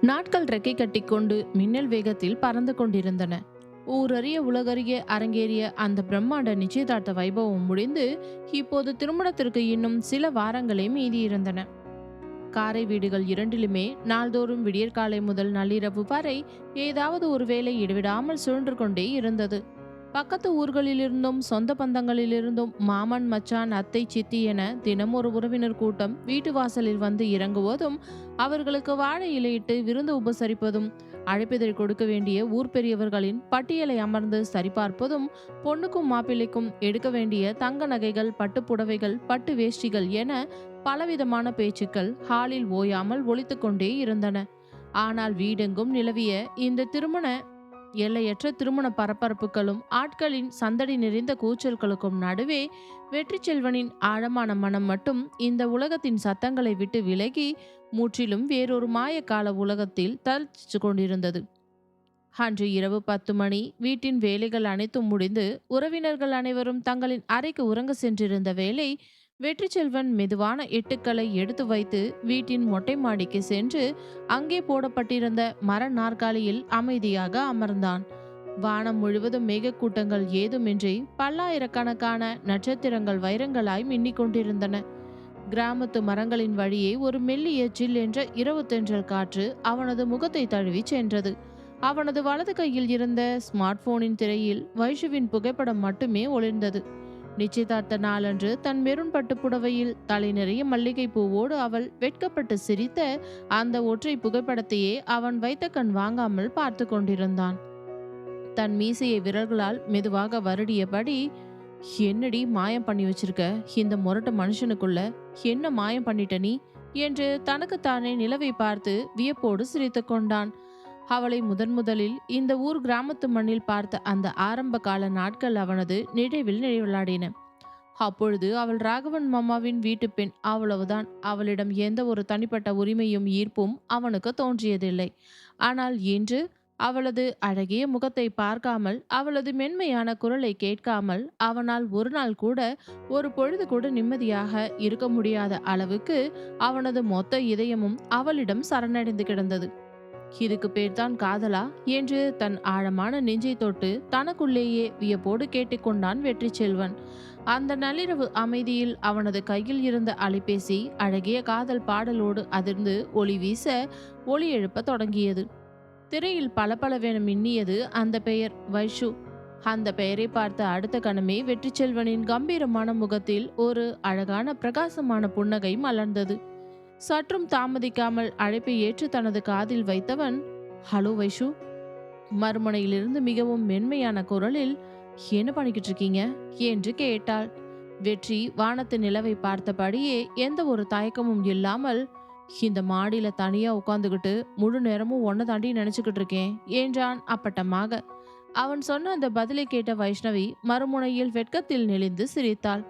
நாட்கள் ரெக்கை கட்டிக்கொண்டு மின்னல் வேகத்தில் பறந்து கொண்டிருந்தன. ஊரறிய உலகறிய அரங்கேறிய அந்த பிரம்மாண்ட நிச்சயதார்த்த வைபவம் முடிந்து இப்போது திருமணத்திற்கு இன்னும் சில வாரங்களே மீதியிருந்தன. காரை வீடுகள் இரண்டிலுமே நாள்தோறும் விடியற்காலை முதல் நள்ளிரவு வரை ஏதாவது ஒரு வேலை இடைவிடாமல் சுழன்று கொண்டே இருந்தது. பக்கத்து ஊர்களிலிருந்தும் சொந்த பந்தங்களிலிருந்தும் மாமன் மச்சான் அத்தை சித்தி என தினம் ஒரு உறவினர் கூட்டம் வீட்டு வாசலில் வந்து இறங்குவதும், அவர்களுக்கு வாழை இலையிட்டு விருந்து உபசரிப்பதும், அழைப்பிதழ் கொடுக்க வேண்டிய ஊர் பெரியவர்களின் பட்டியலை அமர்ந்து சரிபார்ப்பதும், பொண்ணுக்கும் மாப்பிள்ளைக்கும் எடுக்க வேண்டிய தங்க நகைகள், பட்டு புடவைகள், பட்டு வேஷ்டிகள் என பலவிதமான பேச்சுக்கள் ஹாலில் ஓயாமல் ஒலித்து கொண்டே இருந்தன. ஆனால் வீடெங்கும் நிலவிய இந்த திருமண எல்லையற்ற திருமண பரபரப்புகளும் ஆட்களின் சந்தடி நிறைந்த கூச்சல்களுக்கும் நடுவே வெற்றி செல்வனின் ஆழமான மனம் மட்டும் இந்த உலகத்தின் சத்தங்களை விட்டு விலகி முற்றிலும் வேறொரு மாயக்கால உலகத்தில் தளிச்சு கொண்டிருந்தது. அன்று இரவு 10 மணி. வீட்டின் வேலைகள் அனைத்தும் முடிந்து உறவினர்கள் அனைவரும் தங்களின் அறைக்கு உறங்க சென்றிருந்த வேளை, வெற்றி செல்வன் மெதுவான எட்டுக்களை எடுத்து வைத்து வீட்டின் மொட்டை மாடிக்கு சென்று அங்கே போடப்பட்டிருந்த மர நாற்காலியில் அமைதியாக அமர்ந்தான். வானம் முழுவதும் மேகக்கூட்டங்கள் ஏதுமின்றி பல்லாயிரக்கணக்கான நட்சத்திரங்கள் வைரங்களாய் மின்னிக் கொண்டிருந்தன. கிராமத்து மரங்களின் வழியே ஒரு மெல்லிய சில் என்ற இரவு தென்றல் காற்று அவனது முகத்தை தழுவி சென்றது. அவனது வலது கையில் இருந்த ஸ்மார்ட் போனின் திரையில் வைஷுவின் புகைப்படம் மட்டுமே ஒளிர்ந்தது. நிச்சயதார்த்த நாளன்று தன் மெருண் பட்டு புடவையில் தலை நிறைய மல்லிகை பூவோடு அவள் வெட்கப்பட்டு சிரித்த அந்த ஒற்றை புகைப்படத்தையே அவன் வைத்த கண் வாங்காமல் பார்த்து கொண்டிருந்தான். தன் மீசையை விரல்களால் மெதுவாக வருடியபடி, என்னடி மாயம் பண்ணி வச்சிருக்க இந்த முரட்டு மனுஷனுக்குள்ள, என்ன மாயம் பண்ணிட்ட நீ என்று தனக்குத்தானே நிலவை பார்த்து வியப்போடு சிரித்து கொண்டான். அவளை முதலில் இந்த ஊர் கிராமத்து மண்ணில் பார்த்த அந்த ஆரம்ப கால நாட்கள் அவனது நினைவில் நிழலாடின. அப்பொழுது அவள் ராகவன் மாமாவின் வீட்டு பெண், அவ்வளவுதான். அவளிடம் எந்த ஒரு தனிப்பட்ட உரிமையும் ஈர்ப்பும் அவனுக்கு தோன்றியதில்லை. ஆனால் இன்று அவளது அழகிய முகத்தை பார்க்காமல், அவளது மென்மையான குரலை கேட்காமல் அவனால் ஒரு நாள் கூட, ஒரு பொழுது கூட நிம்மதியாக இருக்க முடியாத அளவுக்கு அவனது மொத்த இதயமும் அவளிடம் சரணடைந்து கிடந்தது. இதுக்கு பேர்தான் காதலா என்று தன் ஆழமான நெஞ்சை தொட்டு தனக்குள்ளேயே வியப்போடு கேட்டுக்கொண்டான் வெற்றி செல்வன். அந்த நள்ளிரவு அமைதியில் அவனது கையில் இருந்த அலைபேசி அழகிய காதல் பாடலோடு அதிர்ந்து ஒளி வீச ஒளி எழுப்ப தொடங்கியது. திரையில் பளபளவென மின்னியது அந்த பெயர், வைஷு. அந்த பெயரை பார்த்த அடுத்த கணமே வெற்றி செல்வனின் கம்பீரமான முகத்தில் ஒரு அழகான பிரகாசமான புன்னகை மலர்ந்தது. சற்றும் தாமதிக்காமல் அழைப்பை ஏற்று தனது காதில் வைத்தவன், ஹலோ வைஷு. மறுமுனையிலிருந்து மிகவும் மென்மையான குரலில், என்ன பண்ணிக்கிட்டு இருக்கீங்க என்று கேட்டாள். வெற்றி வானத்து நிலவை பார்த்தபடியே எந்த ஒரு தயக்கமும் இல்லாமல், இந்த மாடியில தனியா உட்காந்துக்கிட்டு முழு நேரமும் ஒன்ன தாண்டி நினைச்சுக்கிட்டு இருக்கேன் என்றான் அப்பட்டமாக. அவன் சொன்ன அந்த பதிலை கேட்ட வைஷ்ணவி மறுமுனையில் வெட்கத்தில் நெளிந்து சிரித்தாள்.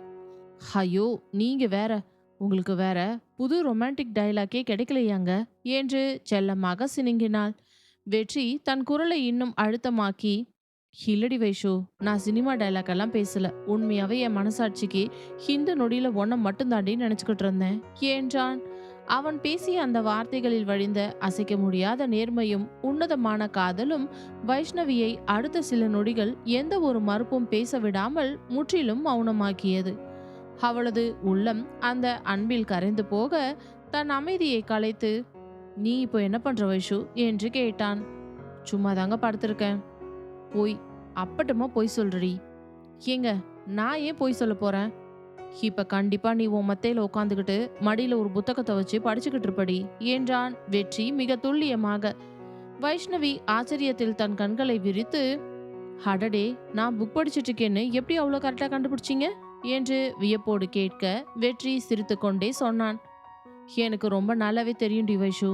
ஐயோ, நீங்க வேற, உங்களுக்கு வேற புது ரொமான்டிக் டயலாக்கே கிடைக்கலையாங்க என்று செல்லமாக சினுங்கினாள். வெற்றி தன் குரலை இன்னும் அழுத்தமாக்கி, இல்லடி வைஷு, நான் சினிமா டைலாக் எல்லாம் பேசல. உண்மையாவே என் மனசாட்சிக்கு இந்த நொடியில ஒன்ன மட்டும் தாண்டி நினைச்சுக்கிட்டு இருந்தேன் என்றான். அவன் பேசிய அந்த வார்த்தைகளில் வழிந்த அசைக்க முடியாத நேர்மையும் உன்னதமான காதலும் வைஷ்ணவியை அடுத்த சில நொடிகள் எந்த ஒரு மறுப்பும் பேச விடாமல் முற்றிலும் மௌனமாக்கியது. அவளது உள்ளம் அந்த அன்பில் கரைந்து போக தன் அமைதியை கலைத்து, நீ இப்போ என்ன பண்ற வைஷு என்று கேட்டான். சும்மா தாங்க படுத்திருக்கேன். போய் அப்பட்டமா பொய் சொல்றடி. ஏங்க, நான் ஏன் பொய் சொல்ல போறேன்? இப்ப கண்டிப்பா நீ உன் மத்தையில உட்காந்துக்கிட்டு மடியில ஒரு புத்தகத்தை வச்சு படிச்சுக்கிட்டு இருப்படி என்றான் வெற்றி மிக துல்லியமாக. வைஷ்ணவி ஆச்சரியத்தில் தன் கண்களை விரித்து, அடடே, நான் புக் படிச்சுட்டு இருக்கேன்னு எப்படி அவ்வளோ கரெக்டா கண்டுபிடிச்சிங்க என்று வியப்போடு கேட்க வெற்றி சிரித்து கொண்டே சொன்னான். எனக்கு ரொம்ப நல்லாவே தெரியும் டி வைஷு.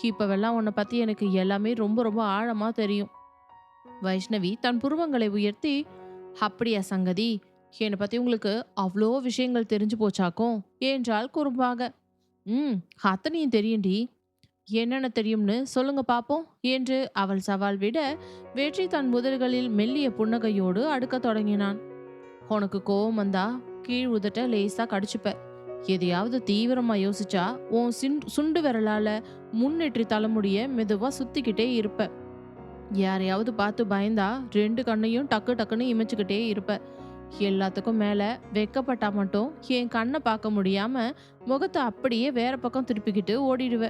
இப்பவெல்லாம் உன்னை பத்தி எனக்கு எல்லாமே ரொம்ப ரொம்ப ஆழமா தெரியும். வைஷ்ணவி தன் புருவங்களை உயர்த்தி, அப்படியா சங்கதி, என்னை பத்தி உங்களுக்கு அவ்வளோ விஷயங்கள் தெரிஞ்சு போச்சாக்கும் என்றாள் குறும்பாக. ம், அத்தனையும் தெரியும்டி. என்னென்ன தெரியும்னு சொல்லுங்க பாப்போம் என்று அவள் சவால் விட, வெற்றி தன் முதல்களில் மெல்லிய புன்னகையோடு அடுக்க தொடங்கினான். உனக்கு கோவம் வந்தா கீழ் உதட்ட லேசா கடிச்சுப்ப. எதையாவது தீவிரமா யோசிச்சா உன் சுண்டு விரலால முன்னேற்றி தலைமுடிய மெதுவா சுத்திக்கிட்டே இருப்ப. யாரையாவது பார்த்து பயந்தா 2 கண்ணையும் டக்கு டக்குன்னு இமைச்சுக்கிட்டே இருப்ப. எல்லாத்துக்கும் மேல வெக்கப்பட்டா மட்டும் என் கண்ணை பார்க்க முடியாம முகத்தை அப்படியே வேற பக்கம் திருப்பிக்கிட்டு ஓடிடுவ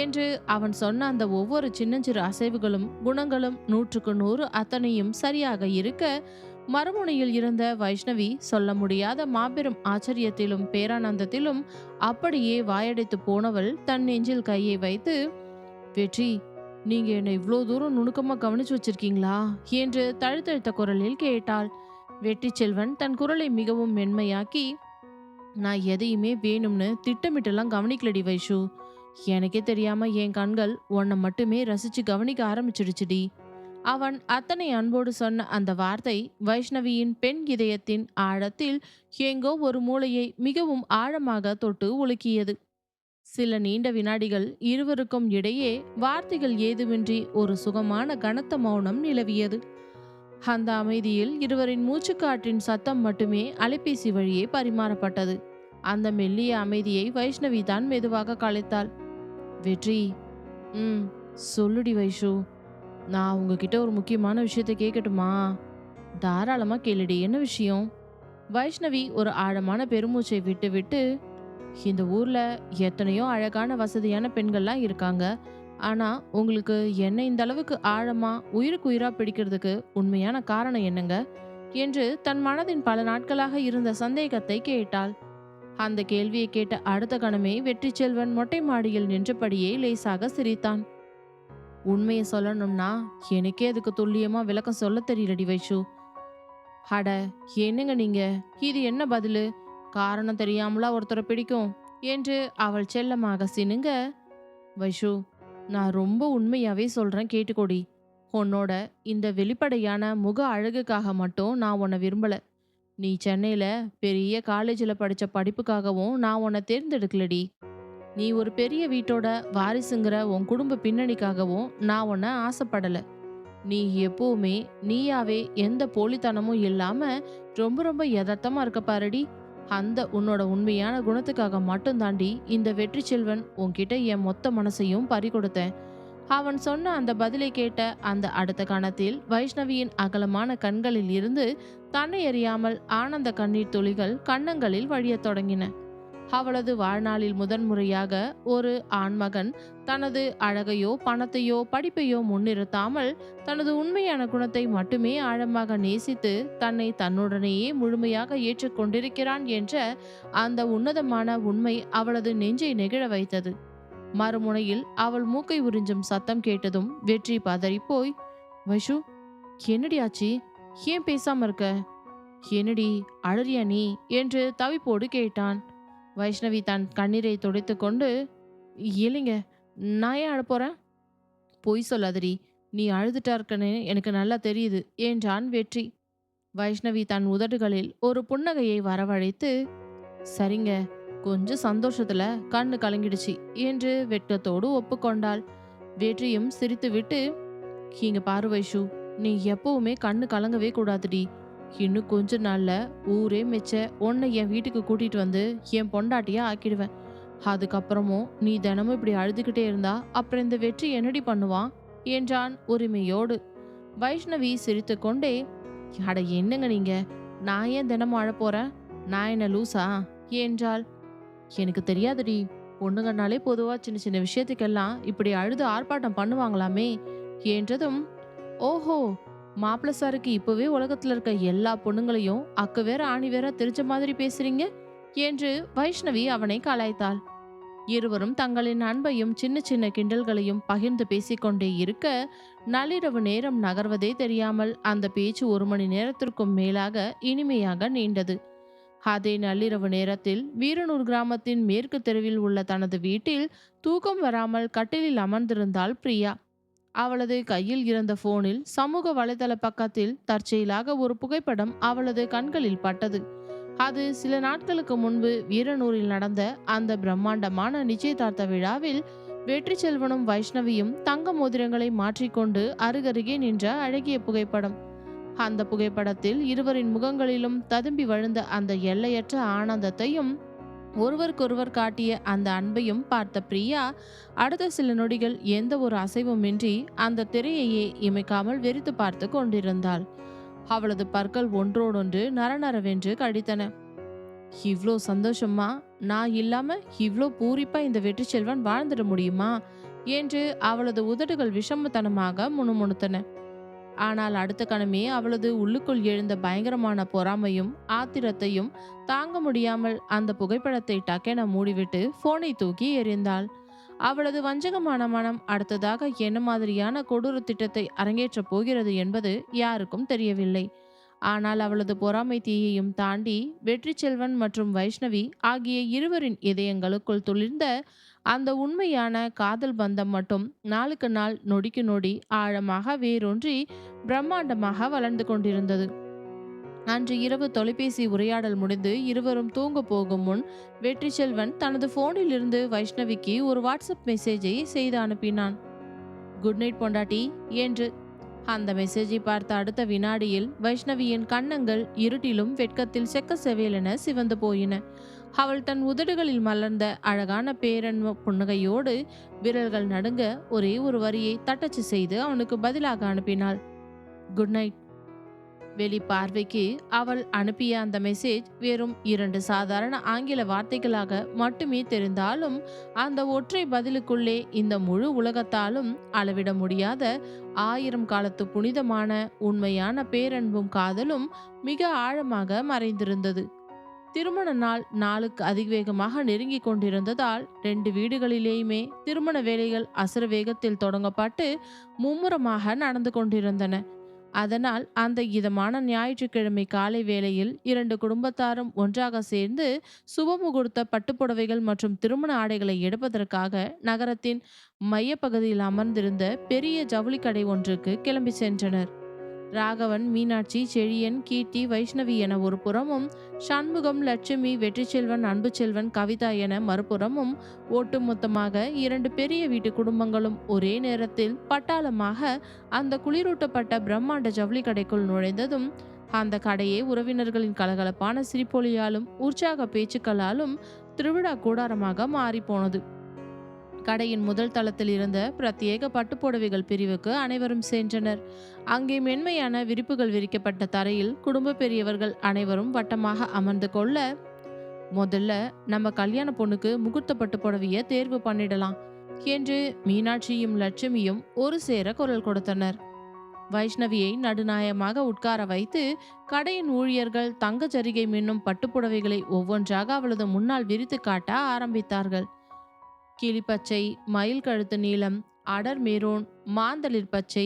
என்று அவன் சொன்ன அந்த ஒவ்வொரு சின்னஞ்சிறு அசைவுகளும் குணங்களும் 100க்கு 100 அத்தனையும் சரியாக இருக்க, மறுமுனையில் இருந்த வைஷ்ணவி சொல்ல முடியாத மாபெரும் ஆச்சரியத்திலும் பேரானந்தத்திலும் அப்படியே வாயடைத்து போனவள் தன் நெஞ்சில் கையை வைத்து, வெற்றி, நீங்க என்னை இவ்வளோ தூரம் நுணுக்கமா கவனிச்சு வச்சிருக்கீங்களா என்று தழுத்தழுத்த குரலில் கேட்டாள். வெற்றி செல்வன் தன் குரலை மிகவும் மென்மையாக்கி, நான் எதையுமே வேணும்னு திட்டமிட்டெல்லாம் கவனிக்கலடி வைஷு. எனக்கே தெரியாம என் கண்கள் உன்னை மட்டுமே ரசிச்சு கவனிக்க ஆரம்பிச்சிடுச்சுடி. அவன் அத்தனை அன்போடு சொன்ன அந்த வார்த்தை வைஷ்ணவியின் பெண் இதயத்தின் ஆழத்தில் எங்கோ ஒரு மூலையை மிகவும் ஆழமாக தொட்டு உலுக்கியது. சில நீண்ட வினாடிகள் இருவருக்கும் இடையே வார்த்தைகள் ஏதுமின்றி ஒரு சுகமான கனத்த மௌனம் நிலவியது. அந்த அமைதியில் இருவரின் மூச்சுக்காற்றின் சத்தம் மட்டுமே அலைபேசி வழியே பரிமாறப்பட்டது. அந்த மெல்லிய அமைதியை வைஷ்ணவி தான் மெதுவாக கலைத்தாள். வெற்றி, சொல்லுடி வைஷு. நான் உங்ககிட்ட ஒரு முக்கியமான விஷயத்த கேட்கட்டுமா? தாராளமா கேளுடி, என்ன விஷயம்? வைஷ்ணவி ஒரு ஆழமான பெருமூச்சை விட்டு விட்டு, இந்த ஊர்ல எத்தனையோ அழகான வசதியான பெண்கள்லாம் இருக்காங்க. ஆனா உங்களுக்கு என்ன இந்த அளவுக்கு ஆழமா உயிருக்கு உயிரா பிடிக்கிறதுக்கு உண்மையான காரணம் என்னங்க என்று தன் மனதின் பல நாட்களாக இருந்த சந்தேகத்தை கேட்டாள். அந்த கேள்வியை கேட்ட அடுத்த கணமே வெற்றி செல்வன் மொட்டை மாடியில் நின்றபடியே லேசாக சிரித்தான். உண்மையை சொல்லணும்னா எனக்கே அதுக்கு துல்லியமா விளக்கம் சொல்ல தெரியலடி வைஷு. அட என்னங்க நீங்க, இது என்ன பதிலு? காரணம் தெரியாமலா ஒருத்தரை பிடிக்கும் என்று அவள் செல்லமாக சினுங்க. வைஷு, நான் ரொம்ப உண்மையாவே சொல்றேன், கேட்டுக்கோடி. உன்னோட இந்த வெளிப்படையான முக அழகுக்காக மட்டும் நான் உன்னை விரும்பல. நீ சென்னையில பெரிய காலேஜில் படிச்ச படிப்புக்காகவும் நான் உன்னை தேர்ந்தெடுக்கலடி. நீ ஒரு பெரிய வீட்டோட வாரிசுங்கிற உன் குடும்ப பின்னணிக்காகவும் நான் உன்னை ஆசைப்படல. நீ எப்பவுமே நீயாவே எந்த போலித்தனமும் இல்லாம ரொம்ப ரொம்ப யதார்த்தமா இருக்க பாருடி. அந்த உன்னோட உண்மையான குணத்துக்காக மட்டும் தாண்டி இந்த வெற்றி செல்வன் உன்கிட்ட என் மொத்த மனசையும் பறி கொடுத்தேன். அவன் சொன்ன அந்த பதிலை கேட்ட அந்த அடுத்த கணத்தில் வைஷ்ணவியின் அகலமான கண்களில் இருந்து தன்னை எறியாமல் ஆனந்த கண்ணீர் துளிகள் கன்னங்களில் வழியத் தொடங்கின. அவளது வாழ்நாளில் முதன்முறையாக ஒரு ஆண்மகன் தனது அழகையோ பணத்தையோ படிப்பையோ முன்னிறுத்தாமல் தனது உண்மையான குணத்தை மட்டுமே ஆழமாக நேசித்து தன்னை தன்னுடனேயே முழுமையாக ஏற்றுக்கொண்டிருக்கிறான் என்ற அந்த உன்னதமான உண்மை அவளது நெஞ்சை நெகிழ வைத்தது. மறுமுனையில் அவள் மூக்கை உறிஞ்சும் சத்தம் கேட்டதும் வெற்றி பதறிப்போய், வைஷு, என்னடி ஆச்சி? ஏன் பேசாம இருக்க? என்னடி அழறியா நீ என்று தவிப்போடு கேட்டான். வைஷ்ணவி தன் கண்ணீரை துடைத்து கொண்டு, இல்லைங்க, நான் ஏன் அழப்போறேன்? பொய் சொல்லாதடி, நீ அழுதுட்டா இருக்கன்னு எனக்கு நல்லா தெரியுது என்றான் வெற்றி. வைஷ்ணவி தன் உதடுகளில் ஒரு புன்னகையை வரவழைத்து, சரிங்க, கொஞ்சம் சந்தோஷத்துல கண்ணு கலங்கிடுச்சு என்று வெட்கத்தோடு ஒப்புக்கொண்டாள். வெற்றியும் சிரித்துவிட்டு, இங்க பாரு வைஷு, நீ எப்பவுமே கண்ணு கலங்கவே கூடாதுடி. இன்னும் கொஞ்ச நாள்ல ஊரே மெச்ச உன்னை என் வீட்டுக்கு கூட்டிட்டு வந்து என் பொண்டாட்டியா ஆக்கிடுவேன். அதுக்கப்புறமும் நீ தினமும் இப்படி அழுதுகிட்டே இருந்தா அப்புறம் இந்த வெற்றி என்னடி பண்ணுவான் என்றான் உரிமையோடு. வைஷ்ணவி சிரித்து கொண்டே, அட என்னங்க நீங்க, நான் ஏன் தினமும் அழப்போறேன்? நான் என்ன லூசா என்றாள். எனக்கு தெரியாதுடி, பொண்ணுங்கனாலே பொதுவா சின்ன சின்ன விஷயத்துக்கெல்லாம் இப்படி அழுது ஆர்ப்பாட்டம் பண்ணுவாங்களாமே என்றதும், ஓஹோ, மாப்பிள்ள சாருக்கு இப்பவே உலகத்துல இருக்க எல்லா பொண்ணுங்களையும் அக்கு வேற ஆணி வேற தெரிஞ்ச மாதிரி பேசுறீங்க என்று வைஷ்ணவி அவனை கலாய்த்தாள். இருவரும் தங்களின் அன்பையும் சின்ன சின்ன கிண்டல்களையும் பகிர்ந்து பேசிக்கொண்டே இருக்க நள்ளிரவு நேரம் நகர்வதே தெரியாமல் அந்த பேச்சு 1 மணி நேரத்திற்கும் மேலாக இனிமையாக நீண்டது. அதே நள்ளிரவு நேரத்தில் வீரனூர் கிராமத்தின் மேற்கு தெருவில் உள்ள தனது வீட்டில் தூக்கம் வராமல் கட்டிலில் அமர்ந்திருந்தாள் பிரியா. அவளது கையில் இருந்த போனில் சமூக வலைதள பக்கத்தில் தற்செயலாக ஒரு புகைப்படம் அவளது கண்களில் பட்டது. அது சில நாட்களுக்கு முன்பு வீரனூரில் நடந்த அந்த பிரம்மாண்டமான நிச்சயதார்த்த விழாவில் வெற்றி செல்வனும் வைஷ்ணவியும் தங்க மோதிரங்களை மாற்றிக்கொண்டு அருகருகே நின்ற அழகிய புகைப்படம். அந்த புகைப்படத்தில் இருவரின் முகங்களிலும் ததும்பி வழிந்த அந்த எல்லையற்ற ஆனந்தத்தையும் ஒருவருக்கொருவர் காட்டிய அந்த அன்பையும் பார்த்த பிரியா அடுத்த சில நொடிகள் எந்த ஒரு அசைவுமின்றி அந்த திரையையே இமைக்காமல் வெறித்து பார்த்து கொண்டிருந்தாள். அவளது பற்கள் ஒன்றோடொன்று நரநரவென்று கடித்தன. இவ்ளோ சந்தோஷமா? நான் இல்லாம இவ்ளோ பூரிப்பா இந்த வெற்றி செல்வன் வாழ்ந்துட முடியுமா என்று அவளது உதடுகள் விஷமத்தனமாக முணுமுணுத்தன. ஆனால் அடுத்த கணமே அவளது உள்ளுக்குள் எழுந்த பயங்கரமான பொறாமையும் ஆத்திரத்தையும் தாங்க முடியாமல் அந்த புகைப்படத்தை டக்கென மூடிவிட்டு போனை தூக்கி எறிந்தாள். அவளது வஞ்சகமான மனம் அடுத்ததாக என்ன மாதிரியான கொடூர திட்டத்தை அரங்கேற்றப் போகிறது என்பது யாருக்கும் தெரியவில்லை. ஆனால் அவளது பொறாமை தீயையும் தாண்டி வெற்றி செல்வன் மற்றும் வைஷ்ணவி ஆகிய இருவரின் இதயங்களுக்குள் துளிர்ந்த அந்த உண்மையான காதல் பந்தம் மட்டும் நாளுக்கு நாள் நொடிக்கு நொடி ஆழமாக வேரூன்றி பிரம்மாண்டமாக வளர்ந்து கொண்டிருந்தது. அன்று இரவு தொலைபேசி உரையாடல் முடிந்து இருவரும் தூங்க போகும் முன் வெற்றி செல்வன் தனது போனில் இருந்து வைஷ்ணவிக்கு ஒரு வாட்ஸ்அப் மெசேஜை செய்து அனுப்பினான். குட் நைட் பொண்டாட்டி என்று. அந்த மெசேஜை பார்த்த அடுத்த வினாடியில் வைஷ்ணவியின் கன்னங்கள் இருட்டிலும் வெட்கத்தில் செக்க செவேலென சிவந்து போயின. அவள் தன் உதடுகளில் மலர்ந்த அழகான பேரன்பு புன்னகையோடு விரல்கள் நடுங்க ஒரே ஒரு வரியை தட்டச்சு செய்து அவனுக்கு பதிலாக அனுப்பினாள். Good night. வெளி பார்வைக்கு அவள் அனுப்பிய அந்த மெசேஜ் வெறும் 2 சாதாரண ஆங்கில வார்த்தைகளாக மட்டுமே தெரிந்தாலும் அந்த ஒற்றை பதிலுக்குள்ளே இந்த முழு உலகத்தாலும் அளவிட முடியாத 1000 காலத்து புனிதமான உண்மையான பேரன்பும் காதலும் மிக ஆழமாக மறைந்திருந்தது. திருமண நாள் நாளுக்கு அதிவேகமாக நெருங்கி கொண்டிருந்ததால் 2 வீடுகளிலேயுமே திருமண வேலைகள் அசுர வேகத்தில் தொடங்கப்பட்டு மும்முரமாக நடந்து கொண்டிருந்தன. அதனால் அந்த இதமான ஞாயிற்றுக்கிழமை காலை வேளையில் 2 குடும்பத்தாரும் ஒன்றாக சேர்ந்து சுபமுகூர்த்த பட்டுப்புடவைகள் மற்றும் திருமண ஆடைகளை எடுப்பதற்காக நகரத்தின் மையப்பகுதியில் அமர்ந்திருந்த பெரிய ஜவுளி கடை ஒன்றுக்கு கிளம்பி சென்றனர். ராகவன், மீனாட்சி, செழியன், கீர்த்தி, வைஷ்ணவி என ஒரு புறமும், சண்முகம், லட்சுமி, வெற்றிச்செல்வன், அன்புச்செல்வன், கவிதா என மறுபுறமும் ஒட்டுமொத்தமாக 2 பெரிய வீட்டு குடும்பங்களும் ஒரே நேரத்தில் பட்டாளமாக அந்த குளிரூட்டப்பட்ட பிரம்மாண்ட ஜவுளி கடைக்குள் நுழைந்ததும் அந்த கடையே உறவினர்களின் கலகலப்பான சிரிப்பொலியாலும் உற்சாக பேச்சுக்களாலும் திருவிழா கூடாரமாக மாறிப்போனது. கடையின் முதல் தளத்தில் இருந்த பிரத்யேக பட்டுப்புடவைகள் பிரிவுக்கு அனைவரும் சென்றனர். அங்கே மென்மையான விரிப்புகள் விரிக்கப்பட்ட தரையில் குடும்ப பெரியவர்கள் அனைவரும் வட்டமாக அமர்ந்து கொள்ள, முதல்ல நம்ம கல்யாண பொண்ணுக்கு முகூர்த்த பட்டு புடவைய தேர்வு பண்ணிடலாம் என்று மீனாட்சியும் லட்சுமியும் ஒரு சேர குரல் கொடுத்தனர். வைஷ்ணவியை நடுநாயமாக உட்கார வைத்து கடையின் ஊழியர்கள் தங்க ஜரிகை மின்னும் பட்டுப்புடவைகளை ஒவ்வொன்றாக அவளது முன்னால் விரித்து காட்ட ஆரம்பித்தார்கள். கிளிப்பச்சை, மயில் கழுத்து நீலம், அடர் மெரூன், மாந்தளிர் பச்சை,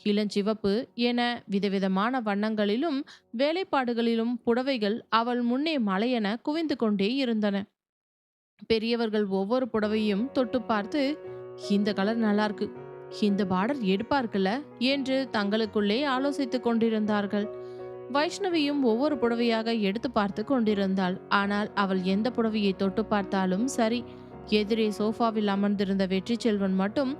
இளஞ்சிவப்பு என விதவிதமான வண்ணங்களிலும் வேலைப்பாடுகளிலும் புடவைகள் அவள் முன்னே மலையென குவிந்து கொண்டே இருந்தன. பெரியவர்கள் ஒவ்வொரு புடவையும் தொட்டு பார்த்து, இந்த கலர் நல்லா இருக்கு, இந்த பார்டர் எடுப்பா இருக்குல்ல என்று தங்களுக்குள்ளே ஆலோசித்துக் கொண்டிருந்தார்கள். வைஷ்ணவியும் ஒவ்வொரு புடவையாக எடுத்து பார்த்து கொண்டிருந்தாள். ஆனால் அவள் எந்த புடவையை தொட்டு பார்த்தாலும் சரி, எதிரே சோஃபாவில் அமர்ந்திருந்த வெற்றி செல்வன் மட்டும்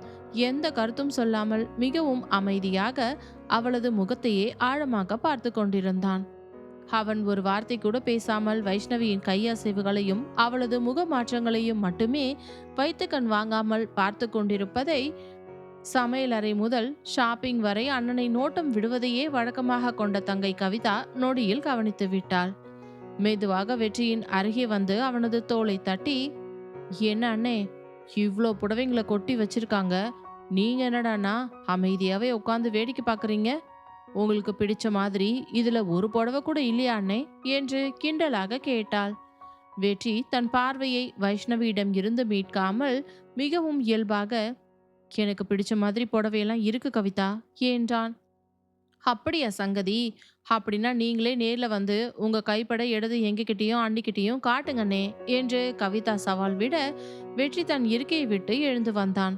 எந்த கருத்தும் சொல்லாமல் மிகவும் அமைதியாக அவளது முகத்தையே ஆழமாக பார்த்து கொண்டிருந்தான். அவன் ஒரு வார்த்தை கூட பேசாமல் வைஷ்ணவியின் கையசைவுகளையும் அவளது முக மாற்றங்களையும் மட்டுமே வைத்து கண் வாங்காமல் பார்த்து கொண்டிருப்பதை சமையலறை முதல் ஷாப்பிங் வரை அண்ணனை நோட்டம் விடுவதையே வழக்கமாக கொண்ட தங்கை கவிதா நொடியில் கவனித்து விட்டாள். மெதுவாக வெற்றியின் அருகே வந்து அவனது தோளை தட்டி, என்ன அண்ணே, இவ்வளோ புடவைங்களை கொட்டி வச்சிருக்காங்க, நீங்க என்னடானா அமைதியாவே உட்காந்து வேடிக்கை பார்க்குறீங்க? உங்களுக்கு பிடிச்ச மாதிரி இதுல ஒரு புடவை கூட இல்லையா அண்ணே என்று கிண்டலாக கேட்டாள். வெற்றி தன் பார்வையை வைஷ்ணவியிடம் இருந்து மீட்காமல் மிகவும் இயல்பாக, எனக்கு பிடிச்ச மாதிரி புடவையெல்லாம் இருக்கு கவிதா என்றான். அப்படியா சங்கதி? அப்படின்னா நீங்களே நேர்ல வந்து உங்க கைப்பட இடது எங்ககிட்டயும் அண்ணிக்கிட்டையும் காட்டுங்கண்ணே என்று கவிதா சவால் விட, வெற்றி தன் இருக்கையை விட்டு எழுந்து வந்தான்.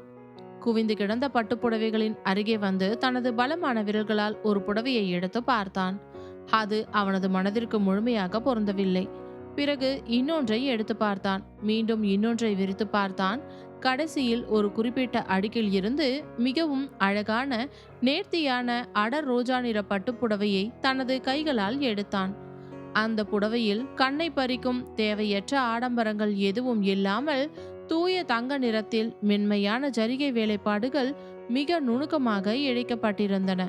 குவிந்து கிடந்த பட்டுப்புடவைகளின் அருகே வந்து தனது பலமான விரல்களால் ஒரு புடவையை எடுத்து பார்த்தான். அது அவனது மனதிற்கு முழுமையாக பொருந்தவில்லை. பிறகு இன்னொன்றை எடுத்து பார்த்தான். மீண்டும் இன்னொன்றை விரித்து பார்த்தான். கடைசியில் ஒரு குறிப்பிட்ட அடுக்கில் இருந்து மிகவும் அழகான நேர்த்தியான அடர் ரோஜா நிற பட்டுப்புடவையை தனது கைகளால் எடுத்தான். அந்த புடவையில் கண்ணை பறிக்கும் தேவையற்ற ஆடம்பரங்கள் எதுவும் இல்லாமல் தூய தங்க நிறத்தில் மென்மையான ஜரிகை வேலைப்பாடுகள் மிக நுணுக்கமாக இழைக்கப்பட்டிருந்தன.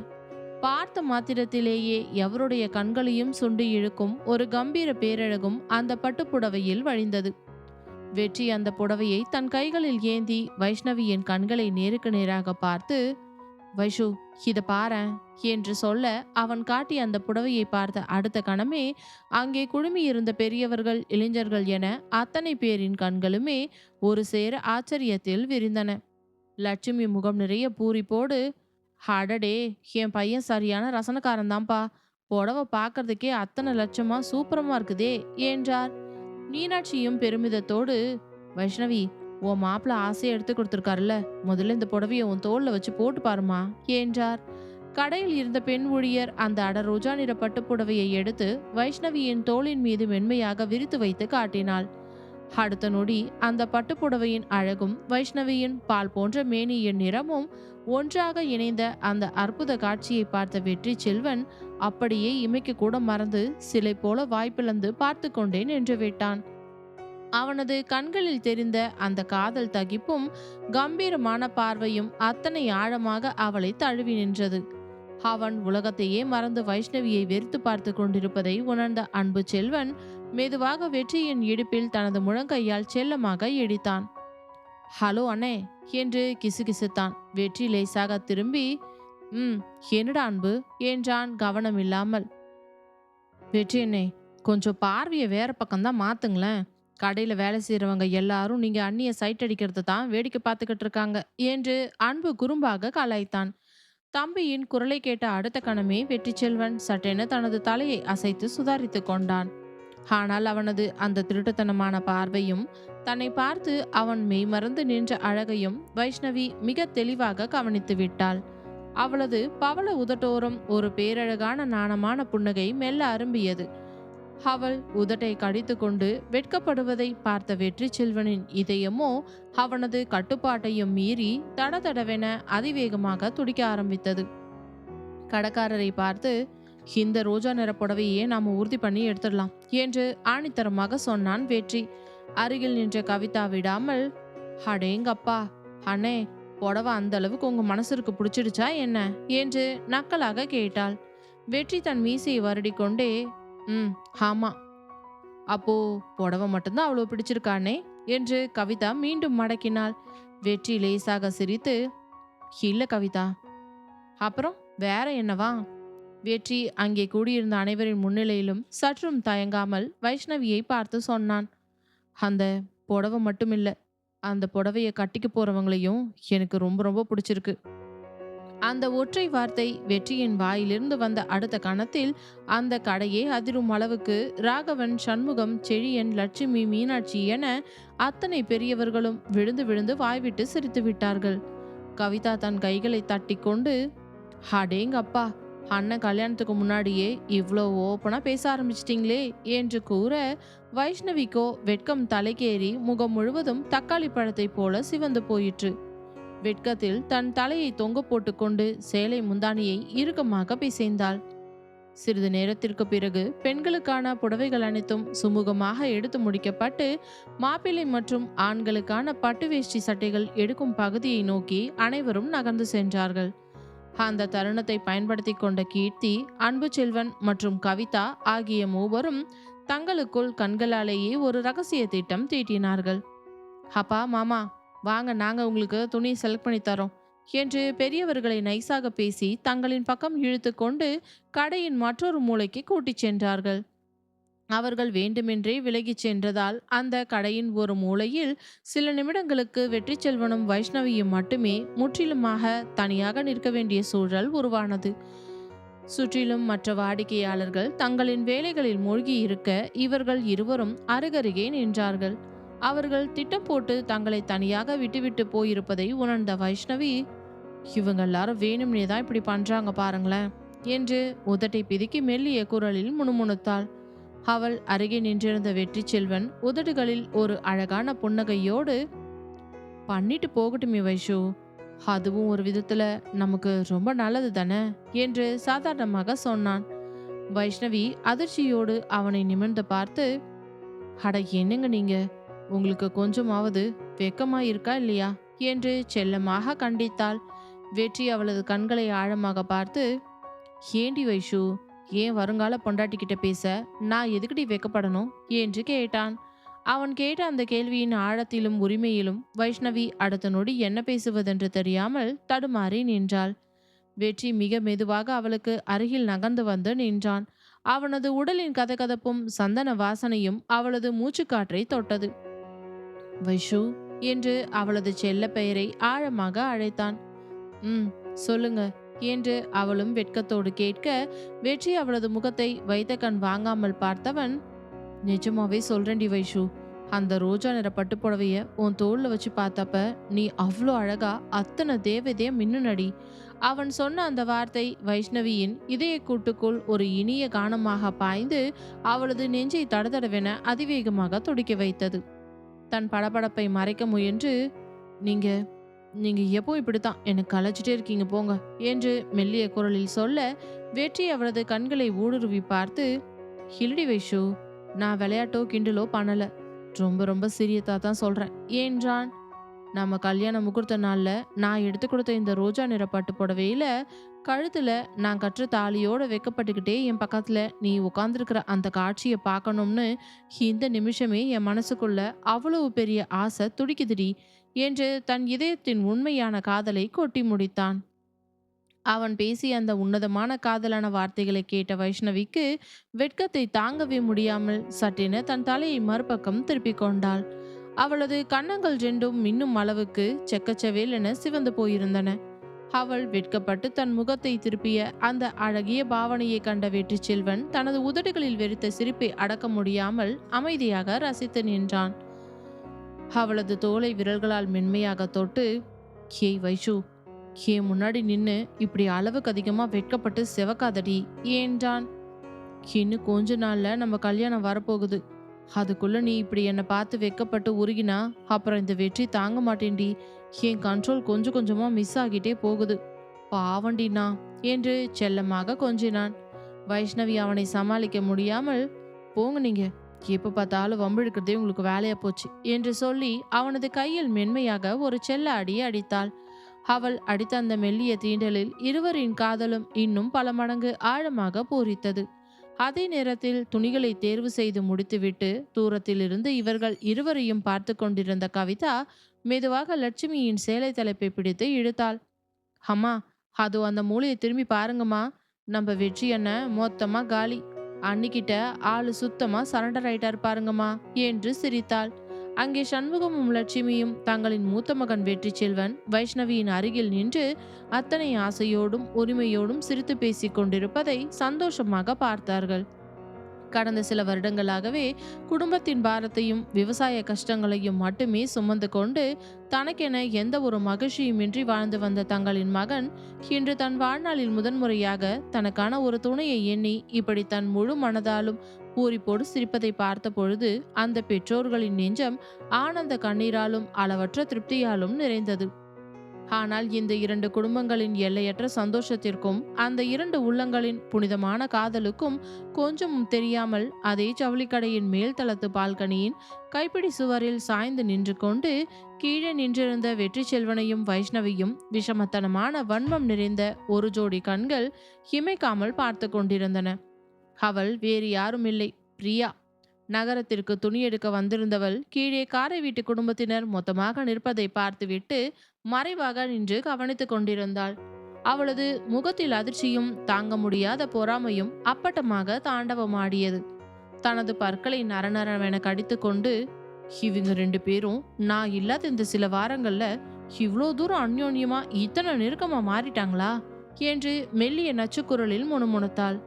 பார்த்த மாத்திரத்திலேயே எவருடைய கண்களையும் சுண்டி இழுக்கும் ஒரு கம்பீர பேரழகும் அந்த பட்டுப்புடவையில் வழிந்தது. வெற்றி அந்த புடவையை தன் கைகளில் ஏந்தி வைஷ்ணவியின் கண்களை நேருக்கு நேராக பார்த்து, வைஷு, இத பாரேன் என்று சொல்ல, அவன் காட்டி அந்த புடவையை பார்த்த அடுத்த கணமே அங்கே குழுமியிருந்த பெரியவர்கள், இளைஞர்கள் என அத்தனை பேரின் கண்களுமே ஒரு சேர ஆச்சரியத்தில் விரிந்தன. லட்சுமி முகம் நிறைய பூரிப்போடு, அடடே, என் பையன் சரியான ரசனக்காரன் தான்ப்பா, புடவை பார்க்கறதுக்கே அத்தனை லட்சமா சூப்பரமா இருக்குதே என்றார். மீனாட்சியும் பெருமிதத்தோடு, வைஷ்ணவி, உன் மாப்பிள்ள ஆசையை எடுத்து கொடுத்துருக்காருல்ல, முதல்ல இந்த புடவையை உன் தோல்ல வச்சு போட்டு பாருமா என்றார். கடையில் இருந்த பெண் ஊழியர் அந்த அடரோஜா நிற பட்டு புடவையை எடுத்து வைஷ்ணவியின் தோளின் மீது மென்மையாக விரித்து வைத்து காட்டினாள். அடுத்த நொடி அந்த பட்டுப்புடவையின் அழகும் வைஷ்ணவியின் பால் போன்ற மேனியின் நிறமும் ஒன்றாக இணைந்த அந்த அற்புத காட்சியை பார்த்த வெற்றி செல்வன் அப்படியே இமைக்கு கூட மறந்து சிலை போல வாய்ப்பிழந்து பார்த்து கொண்டே நின்று விட்டான். அவனது கண்களில் தெரிந்த அந்த காதல் தகிப்பும் கம்பீரமான பார்வையும் அத்தனை ஆழமாக அவளை தழுவி நின்றது. அவன் உலகத்தையே மறந்து வைஷ்ணவியை வெறுத்து பார்த்து கொண்டிருப்பதை உணர்ந்த அன்பு செல்வன் மெதுவாக வெற்றியின் இடுப்பில் தனது முழங்கையால் செல்லமாக இடித்தான். ஹலோ அண்ணே என்று கிசுகிசுத்தான். வெற்றி லேசாக திரும்பி, என்னடா அன்பு என்றான் கவனமில்லாமல். வெற்றி அண்ணே, கொஞ்சம் பார்வையை வேற பக்கம்தான் மாத்துங்களேன். கடையில வேலை செய்யறவங்க எல்லாரும் நீங்க அண்ணிய சைட் அடிக்கிறத தான் வேடிக்கை பார்த்துக்கிட்டு இருக்காங்க என்று அன்பு குறும்பாக கலாய்த்தான். தம்பியின் குரலை கேட்ட அடுத்த கணமே வெற்றி செல்வன் சட்டென தனது தலையை அசைத்து சுதாரித்து கொண்டான். ஆனால் அவனது அந்த திருட்டுத்தனமான பார்வையும் தன்னை பார்த்து அவன் மெய்மறந்து நின்ற அழகையும் வைஷ்ணவி மிக தெளிவாக கவனித்து விட்டாள். அவளது பவள உதட்டோரம் ஒரு பேரழகான நாணமான புன்னகை மெல்ல அரும்பியது. அவள் உதட்டை கடித்து கொண்டு வெட்கப்படுவதை பார்த்த வெற்றி செல்வனின் இதயமோ அவனது கட்டுப்பாட்டையும் மீறி தடதடவென அதிவேகமாக துடிக்க ஆரம்பித்தது. கடைக்காரரை பார்த்து, இந்த ரோஜா நிற புடவையே நாம உறுதி பண்ணி எடுத்துடலாம் என்று ஆணித்தரமாக சொன்னான் வெற்றி. அருகில் நின்ற கவிதா விடாமல், அடேங்கப்பா அண்ணே, புடவை அந்த அளவுக்கு உங்க மனசுக்கு பிடிச்சிடுச்சா என்ன என்று நக்கலாக கேட்டாள். வெற்றி தன் மீசையை வருடி கொண்டே, ஆமா, அப்போ புடவை மட்டும்தான் அவ்வளவு பிடிச்சிருக்கானே என்று கவிதா மீண்டும் மடக்கினாள். வெற்றி லேசாக சிரித்து, இல்ல கவிதா, அப்புறம் வேற என்னவா? வெற்றி அங்கே கூடியிருந்த அனைவரின் முன்னிலையிலும் சற்றும் தயங்காமல் வைஷ்ணவியை பார்த்து சொன்னான். அந்த புடவை மட்டுமில்ல, அந்த புடவையை கட்டிக்க போறவங்களையும் எனக்கு ரொம்ப ரொம்ப பிடிச்சிருக்கு. அந்த ஒற்றை வார்த்தை வெற்றியின் வாயிலிருந்து வந்த அடுத்த கணத்தில் அந்த கடையே அதிரும் அளவுக்கு ராகவன், சண்முகம், செழியன், லட்சுமி, மீனாட்சி என அத்தனை பெரியவர்களும் விழுந்து விழுந்து வாய்விட்டு சிரித்து விட்டார்கள். கவிதா தன் கைகளை தட்டி கொண்டு, அடேங்கப்பா, அண்ணன் கல்யாணத்துக்கு முன்னாடியே இவ்வளோ ஓப்பனா பேச ஆரம்பிச்சிட்டிங்களே என்று கூற, வைஷ்ணவிக்கோ வெட்கம் தலைக்கேறி முகம் முழுவதும் தக்காளி பழத்தை போல சிவந்து போயிற்று. வெட்கத்தில் தன் தலையை தொங்க போட்டுக்கொண்டு சேலை முந்தானியை இறுக்கமாக பிசைந்தாள். சிறிது நேரத்திற்கு பிறகு பெண்களுக்கான புடவைகள் அனைத்தும் சுமூகமாக எடுத்து முடிக்கப்பட்டு மாப்பிள்ளை மற்றும் ஆண்களுக்கான பட்டு வேஷ்டி சட்டைகள் எடுக்கும் பகுதியை நோக்கி அனைவரும் நகர்ந்து சென்றார்கள். அந்த தருணத்தை பயன்படுத்தி கொண்ட கீர்த்தி, அன்பு செல்வன் மற்றும் கவிதா ஆகிய மூவரும் தங்களுக்குள் கண்களாலேயே ஒரு ரகசிய திட்டம் தீட்டினார்கள். அப்பா, மாமா, வாங்க, நாங்க உங்களுக்கு துணி செலக்ட் பண்ணி தரோம் என்று பெரியவர்களை நைசாக பேசி தங்களின் பக்கம் இழுத்து கொண்டு கடையின் மற்றொரு மூலைக்கு கூட்டிச் சென்றார்கள். அவர்கள் வேண்டுமென்றே விலகிச் சென்றதால் அந்த கடையின் ஒரு மூலையில் சில நிமிடங்களுக்கு வெற்றி செல்வனும் வைஷ்ணவியும் மட்டுமே முற்றிலுமாக தனியாக நிற்க வேண்டிய சூழல் உருவானது. சுற்றிலும் மற்ற வாடிக்கையாளர்கள் தங்களின் வேலைகளில் மூழ்கி இருக்க இவர்கள் இருவரும் அருகருகே நின்றார்கள். அவர்கள் திட்டம் போட்டு தங்களை தனியாக விட்டுவிட்டு போயிருப்பதை உணர்ந்த வைஷ்ணவி, இவங்க எல்லாரும் வேணும்னே தான் இப்படி பண்றாங்க பாருங்களேன் என்று உதட்டை பிதுக்கி மெல்லிய குரலில் முணுமுணுத்தாள். அவள் அருகே நின்றிருந்த வெற்றி செல்வன் உதடுகளில் ஒரு அழகான புன்னகையோடு, பண்ணிட்டு போகட்டுமே வைஷு, அதுவும் ஒரு விதத்துல நமக்கு ரொம்ப நல்லது தானே என்று சாதாரணமாக சொன்னான். வைஷ்ணவி அதிர்ச்சியோடு அவனை நிமிர்ந்து பார்த்து, அட என்னங்க நீங்க, உங்களுக்கு கொஞ்சமாவது வெக்கமா இருக்கா இல்லையா என்று செல்லமாக கண்டித்தாள். வெற்றி அவளது கண்களை ஆழமாக பார்த்து, ஏண்டி வைஷு, ஏன் வருங்கால பொண்டாட்டிக்கிட்ட பேச நான் எதுக்குடி வெக்கப்படணும் என்று கேட்டான். அவன் கேட்ட அந்த கேள்வியின் ஆழத்திலும் உரிமையிலும் வைஷ்ணவி அடுத்த நொடி என்ன பேசுவதென்று தெரியாமல் தடுமாறி நின்றாள். வெற்றி மிக மெதுவாக அவளுக்கு அருகில் நகர்ந்து வந்து நின்றான். அவனது உடலின் கதகதப்பும் சந்தன வாசனையும் அவளது மூச்சுக்காற்றை தொட்டது. வைஷு என்று அவளது செல்ல பெயரை ஆழமாக அழைத்தான். ம், சொல்லுங்க என்று அவளும் வெட்கத்தோடு கேட்க, வெற்றி அவளது முகத்தை வைத்த கண் வாங்காமல் பார்த்தவன், நிஜமாவே சொல்றேன்டி வைஷு, அந்த ரோஜா நிற பட்டுப்புடவைய உன் தோல்ல வச்சு பார்த்தப்ப நீ அவ்வளோ அழகா அத்தனை தேவதைய மின்னுனடி. அவன் சொன்ன அந்த வார்த்தை வைஷ்ணவியின் இதய கூட்டுக்குள் ஒரு இனிய கானமாக பாய்ந்து அவளது நெஞ்சை தடதடவென அதிவேகமாக துடிக்க வைத்தது. தன் படபடப்பை மறைக்க முயன்று, நீங்க நீங்க எப்போ இப்படித்தான் எனக்கு கலைச்சிட்டே இருக்கீங்க போங்க என்று மெல்லிய குரலில் சொல்ல, வெற்றி அவளது கண்களை ஊடுருவி பார்த்து, ஹில்டி வைஷு, நான் விளையாட்டோ கிண்டலோ பண்ணல, ரொம்ப ரொம்ப சீரியஸா தான் சொல்றேன் என்றான். நம்ம கல்யாண முகூர்த்த நாள்ல நான் எடுத்து கொடுத்த இந்த ரோஜா நிற பட்டு புடவையில கழுத்துல நான் கற்ற தாலியோட வெக்கப்பட்டுக்கிட்டே என் பக்கத்துல நீ உட்கார்ந்துருக்கிற அந்த காட்சியை பார்க்கணும்னு இந்த நிமிஷமே என் மனசுக்குள்ள அவ்வளவு பெரிய ஆசை துடிக்குதுடி என்று தன் இதயத்தின் உண்மையான காதலை கொட்டி முடித்தான். அவன் பேசிய அந்த உன்னதமான காதலான வார்த்தைகளை கேட்ட வைஷ்ணவிக்கு வெட்கத்தை தாங்கவே முடியாமல் சட்டென தன் தலையை மறுபக்கம் திருப்பிக் கொண்டாள். அவளது கன்னங்கள் ரெண்டும் மின்னும் அளவுக்கு செக்கச்சவேல் என சிவந்து போயிருந்தன. அவள் வெட்கப்பட்டு தன் முகத்தை திருப்பிய அந்த அழகிய பாவனையை கண்ட வெற்றி செல்வன் தனது உதடுகளில் வெறித்த சிரிப்பை அடக்க முடியாமல் அமைதியாக ரசித்து நின்றான். அவளது தோலை விரல்களால் மென்மையாக தொட்டு, "ஹேய் வைஷு, முன்னாடி நின்னு இப்படி அளவுக்கு அதிகமா வெட்கப்பட்டு செவக்காதடி" என்றான். "இன்னும் கொஞ்ச நாள்ல நம்ம கல்யாணம் வரப்போகுது. அதுக்குள்ள நீ இப்படி என்னை பார்த்து வெட்கப்பட்டு உருகினா அப்புறம் இந்த வெற்றி தாங்க மாட்டேன்டி. என் கண்ட்ரோல் கொஞ்சம் கொஞ்சமா மிஸ் ஆகிட்டே போகுது. பாவண்டினா" என்று செல்லமாக கொஞ்சினான். வைஷ்ணவி அவனை சமாளிக்க முடியாமல், "போங்க நீங்க, எப்ப பார்த்தாலும் வம்பிழுக்கிறதே உங்களுக்கு வேலையா போச்சு" என்று சொல்லி அவனது கையில் மென்மையாக ஒரு செல்ல அடியை அடித்தாள். அவள் அடித்த அந்த மெல்லிய தீண்டலில் இருவரின் காதலும் இன்னும் பல மடங்கு ஆழமாக பூரித்தது. அதே நேரத்தில் துணிகளை தேர்வு செய்து முடித்துவிட்டு தூரத்தில் இருந்து இவர்கள் இருவரையும் பார்த்து கொண்டிருந்த கவிதா மெதுவாக லட்சுமியின் சேலை தலைப்பை பிடித்து இழுத்தாள். "அம்மா, அது அந்த மூலையை திரும்பி பாருங்கம்மா, நம்ம வெற்றி அண்ணன் மொத்தமா காலி, அன்னிக்கிட்ட ஆளு சுத்தமா சரண்டர் ஆயிட்டார் பாருங்கம்மா" என்று சிரித்தாள். அங்கே சண்முகமும் லட்சுமியும் தங்களின் மூத்த மகன் வெற்றி செல்வன் வைஷ்ணவியின் அருகில் நின்று அத்தனை ஆசையோடும் உரிமையோடும் சிரித்து பேசிக் கொண்டிருப்பதை சந்தோஷமாக பார்த்தார்கள். கடந்த சில வருடங்களாகவே குடும்பத்தின் பாரத்தையும் விவசாய கஷ்டங்களையும் மட்டுமே சுமந்து கொண்டு தனக்கென எந்த ஒரு மகிழ்ச்சியுமின்றி வாழ்ந்து வந்த தங்களின் மகன் இன்று தன் வாழ்நாளில் முதன்முறையாக தனக்கான ஒரு துணையை எண்ணி இப்படி தன் முழு மனதாலும் பூரிப்போடு சிரிப்பதை பார்த்த பொழுது அந்த பெற்றோர்களின் நெஞ்சம் ஆனந்த கண்ணீராலும் அளவற்ற திருப்தியாலும் நிறைந்தது. ஆனால் இந்த இரண்டு குடும்பங்களின் எல்லையற்ற சந்தோஷத்திற்கும் அந்த இரண்டு உள்ளங்களின் புனிதமான காதலுக்கும் கொஞ்சமும் தெரியாமல் அதே ஜவுளிக்கடையின் மேல் தளத்து பால்கனியின் கைப்பிடி சுவரில் சாய்ந்து நின்று கொண்டு கீழே நின்றிருந்த வெற்றி செல்வனையும் வைஷ்ணவியும் விஷமத்தனமான வன்மம் நிறைந்த ஒரு ஜோடி கண்கள் இமைக்காமல் பார்த்து கொண்டிருந்தன. அவள் வேறு யாரும் இல்லை, பிரியா. நகரத்திற்கு துணி எடுக்க வந்திருந்தவள் கீழே காரை வீட்டு குடும்பத்தினர் மொத்தமாக நிற்பதை பார்த்துவிட்டு மறைவாக நின்று கவனித்துக் கொண்டிருந்தாள். அவளது முகத்தில் அதிர்ச்சியும் தாங்க முடியாத பொறாமையும் அப்பட்டமாக தாண்டவமாடியது. தனது பற்களை நரநரவென கடித்து கொண்டு, "இவங்க ரெண்டு பேரும் நான் இல்லாத இந்த சில வாரங்கள்ல இவ்வளோ தூரம் அந்யோன்யமா இத்தனை நெருக்கமா மாறிட்டாங்களா" என்று மெல்லிய நச்சுக்குரலில் முணுமுணுத்தாள்.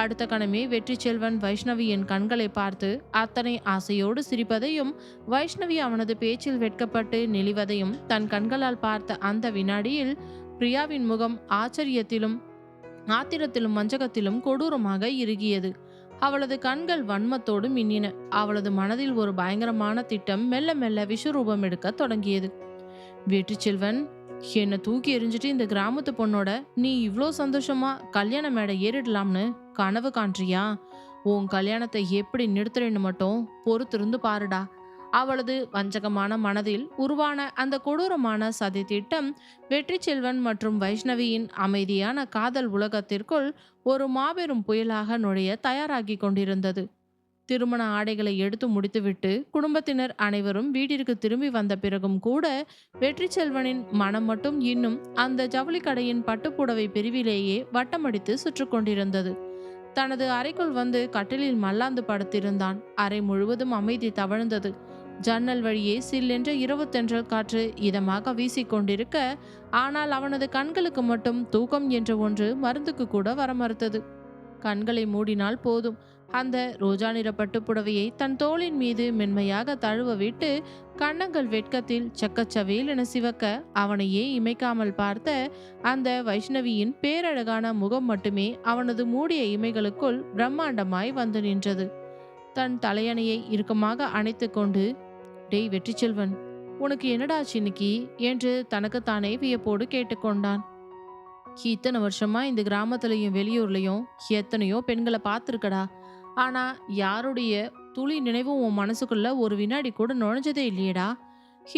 அடுத்த கணமே வெற்றி செல்வன் வைஷ்ணவியின் கண்களை பார்த்து அத்தனை ஆசையோடு சிரிப்பதையும் வைஷ்ணவி அவனது பேச்சில் வெட்கப்பட்டு நெளிவதையும் தன் கண்களால் பார்த்த அந்த வினாடியில் பிரியாவின் முகம் ஆச்சரியத்திலும் ஆத்திரத்திலும் வஞ்சகத்திலும் கொடூரமாக இறுகியது. அவளது கண்கள் வன்மத்தோடு மின்னின. அவளது மனதில் ஒரு பயங்கரமான திட்டம் மெல்ல மெல்ல விஸ்வரூபம் எடுக்க தொடங்கியது. "வெற்றி செல்வன், என்னை தூக்கி எறிஞ்சிட்டு இந்த கிராமத்து பொண்ணோட நீ இவ்ளோ சந்தோஷமா கல்யாண மேடை ஏறிடலாம்னு கனவு காண்றியா? உன் கல்யாணத்தை எப்படி நிறுத்துறேன்னு மட்டும் பொறுத்திருந்து பாருடா. அவளது வஞ்சகமான மனதில் உருவான அந்த கொடூரமான சதி திட்டம் வெற்றி செல்வன் மற்றும் வைஷ்ணவியின் அமைதியான காதல் உலகத்திற்குள் ஒரு மாபெரும் புயலாக நுழைய தயாராகி கொண்டிருந்தது. திருமண ஆடைகளை எடுத்து முடித்துவிட்டு குடும்பத்தினர் அனைவரும் வீட்டிற்கு திரும்பி வந்த பிறகும் கூட வெற்றி செல்வனின் மனம் மட்டும் இன்னும் அந்த ஜவுளி கடையின் பட்டுப்புடவை பிரிவிலேயே வட்டமடித்து சுற்று கொண்டிருந்தது. தனது அறைக்குள் வந்து கட்டிலில் மல்லாந்து படுத்திருந்தான். அறை முழுவதும் அமைதி தவழ்ந்தது. ஜன்னல் வழியே சில்லென்ற இரவு தென்றல் காற்று இதமாக வீசிக்கொண்டிருக்க, ஆனால் அவனது கண்களுக்கு மட்டும் தூக்கம் என்ற ஒன்று மருந்துக்கு கூட வர மறுத்தது. கண்களை மூடினால் போதும், அந்த ரோஜா நிற பட்டுப்புடவையை தன் தோளின் மீது மென்மையாக தழுவ விட்டு கன்னங்கள் வெட்கத்தில் செக்கச்சவேல் என சிவக்க அவனையே இமைக்காமல் பார்த்த அந்த வைஷ்ணவியின் பேரழகான முகம் மட்டுமே அவனது மூடிய இமைகளுக்குள் பிரம்மாண்டமாய் வந்து நின்றது. தன் தலையணையை இறுக்கமாக அணைத்து கொண்டு, டேய் வெற்றி செல்வன், உனக்கு என்னடாச்சு இன்னைக்கு என்று தனக்குத்தானே வியப்போடு கேட்டுக்கொண்டான். இத்தனை வருஷமா இந்த கிராமத்துலயும் வெளியூர்லயும் எத்தனையோ பெண்களை பார்த்துருக்கடா. ஆனா யாருடைய துளி நினைவும் உன் மனசுக்குள்ள ஒரு வினாடி கூட நுழைஞ்சதே இல்லையேடா.